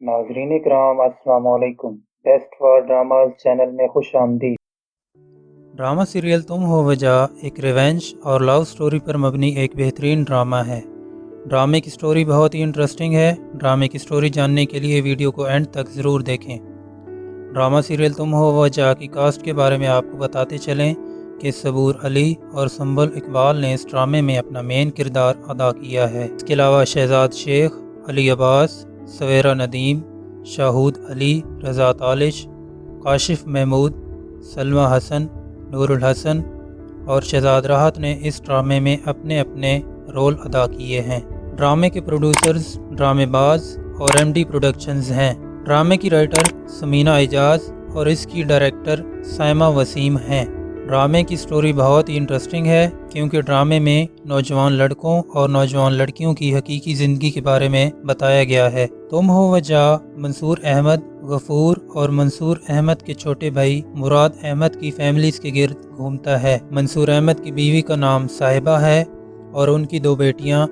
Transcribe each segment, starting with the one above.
नाजरीन इकराम अस्सलाम वालेकुम। बेस्ट फॉर ड्रामाज चैनल में खुश आमदीद। ड्रामा सीरियल तुम हो वजह एक रिवेंज और लव स्टोरी पर मबनी एक बेहतरीन ड्रामा है। ड्रामे की स्टोरी बहुत ही इंटरेस्टिंग है। ड्रामे की स्टोरी जानने के लिए वीडियो को एंड तक ज़रूर देखें। ड्रामा सीरियल तुम हो वजह की कास्ट के बारे में आपको बताते चलें कि सबूर अली और संबल इकबाल ने इस ड्रामे में अपना मेन किरदार अदा किया है। इसके अलावा शहजाद शेख, अली अब्बास, सवेरा नदीम, शाहूद अली, रज़ा तालिश, काशिफ महमूद, सलमा हसन, नूरुल हसन और शहजाद राहत ने इस ड्रामे में अपने अपने रोल अदा किए हैं। ड्रामे के प्रोड्यूसर्स ड्रामेबाज और एमडी प्रोडक्शंस हैं। ड्रामे की राइटर समीना एजाज और इसकी डायरेक्टर साइमा वसीम हैं। ड्रामे की स्टोरी बहुत ही इंटरेस्टिंग है क्योंकि ड्रामे में नौजवान लड़कों और नौजवान लड़कियों की हकीकी ज़िंदगी के बारे में बताया गया है। तुम हो वजह मंसूर अहमद, गफूर और मंसूर अहमद के छोटे भाई मुराद अहमद की फैमिलीज के गिर्द घूमता है। मंसूर अहमद की बीवी का नाम साहिबा है और उनकी दो बेटियां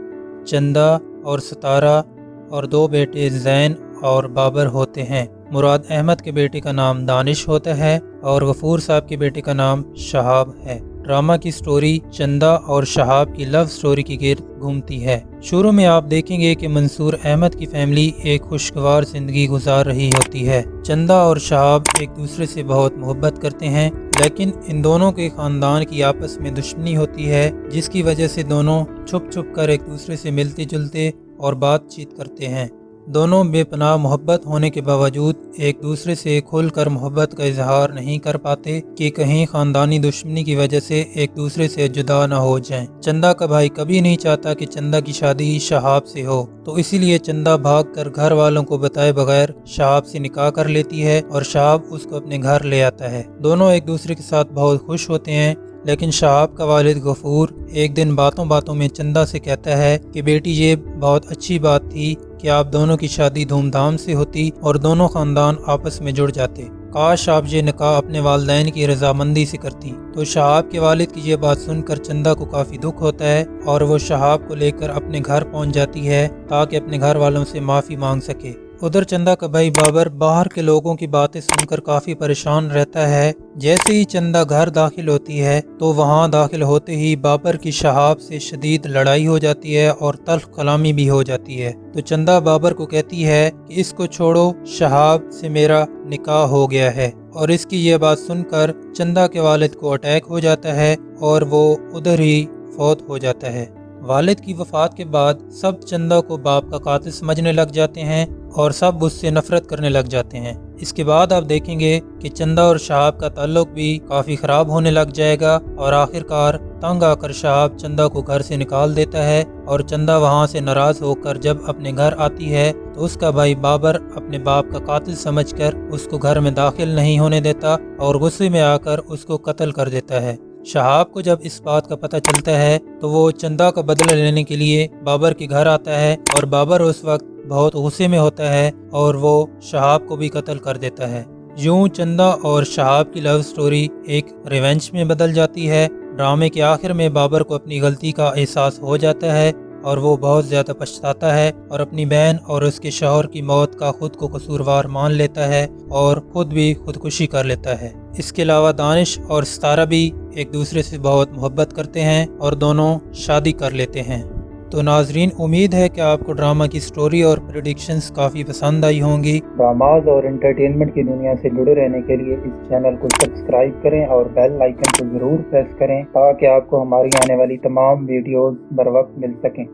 चंदा और सतारा और दो बेटे जैन और बाबर होते हैं। मुराद अहमद के बेटे का नाम दानिश होता है और गफूर साहब के बेटे का नाम शहाब है। ड्रामा की स्टोरी चंदा और शहाब की लव स्टोरी की गिर्द घूमती है। शुरू में आप देखेंगे कि मंसूर अहमद की फैमिली एक खुशगवार जिंदगी गुजार रही होती है। चंदा और शहाब एक दूसरे से बहुत मोहब्बत करते हैं, लेकिन इन दोनों के खानदान की आपस में दुश्मनी होती है, जिसकी वजह से दोनों छुप छुप कर एक दूसरे से मिलते जुलते और बातचीत करते हैं। दोनों बेपनाह मोहब्बत होने के बावजूद एक दूसरे से खुलकर मोहब्बत का इजहार नहीं कर पाते कि कहीं खानदानी दुश्मनी की वजह से एक दूसरे से जुदा न हो जाएं। चंदा का भाई कभी नहीं चाहता कि चंदा की शादी शहाब से हो, तो इसीलिए चंदा भागकर घर वालों को बताए बगैर शहाब से निकाह कर लेती है और शहाब उसको अपने घर ले आता है। दोनों एक दूसरे के साथ बहुत खुश होते हैं, लेकिन शहाब का वालिद गफूर एक दिन बातों बातों में चंदा से कहता है कि बेटी, ये बहुत अच्छी बात थी कि आप दोनों की शादी धूमधाम से होती और दोनों खानदान आपस में जुड़ जाते। काश आप ये निकाह अपने वालिदैन की रजामंदी से करती। तो शहाब के वालिद की ये बात सुनकर चंदा को काफ़ी दुख होता है और वो शहाब को लेकर अपने घर पहुंच जाती है ताकि अपने घर वालों से माफ़ी मांग सके। उधर चंदा का भाई बाबर बाहर के लोगों की बातें सुनकर काफ़ी परेशान रहता है। जैसे ही चंदा घर दाखिल होती है तो वहां दाखिल होते ही बाबर की शहाब से शदीद लड़ाई हो जाती है और तल्ख कलामी भी हो जाती है। तो चंदा बाबर को कहती है कि इसको छोड़ो, शहाब से मेरा निकाह हो गया है। और इसकी ये बात सुनकर चंदा के वालिद को अटैक हो जाता है और वो उधर ही फौत हो जाता है। वालिद की वफात के बाद सब चंदा को बाप का कातिल समझने लग जाते हैं और सब उससे नफरत करने लग जाते हैं। इसके बाद आप देखेंगे कि चंदा और शहाब का ताल्लुक भी काफ़ी ख़राब होने लग जाएगा और आखिरकार तंग आकर शहाब चंदा को घर से निकाल देता है और चंदा वहां से नाराज़ होकर जब अपने घर आती है तो उसका भाई बाबर अपने बाप का कातिल समझकर उसको घर में दाखिल नहीं होने देता और गुस्से में आकर उसको कत्ल कर देता है। शहाब को जब इस बात का पता चलता है तो वो चंदा का बदला लेने के लिए बाबर के घर आता है और बाबर उस वक्त बहुत गुस्से में होता है और वो शहाब को भी कत्ल कर देता है। यूं चंदा और शहाब की लव स्टोरी एक रिवेंज में बदल जाती है। ड्रामे के आखिर में बाबर को अपनी गलती का एहसास हो जाता है और वो बहुत ज़्यादा पछताता है और अपनी बहन और उसके शौहर की मौत का खुद को कसूरवार मान लेता है और खुद भी खुदकुशी कर लेता है। इसके अलावा दानिश और सितारा भी एक दूसरे से बहुत मोहब्बत करते हैं और दोनों शादी कर लेते हैं। तो नाजरीन, उम्मीद है कि आपको ड्रामा की स्टोरी और प्रेडिक्शंस काफ़ी पसंद आई होंगी। ड्रामाज और एंटरटेनमेंट की दुनिया से जुड़े रहने के लिए इस चैनल को सब्सक्राइब करें और बेल आइकन को ज़रूर प्रेस करें ताकि आपको हमारी आने वाली तमाम वीडियोस बर वक्त मिल सकें।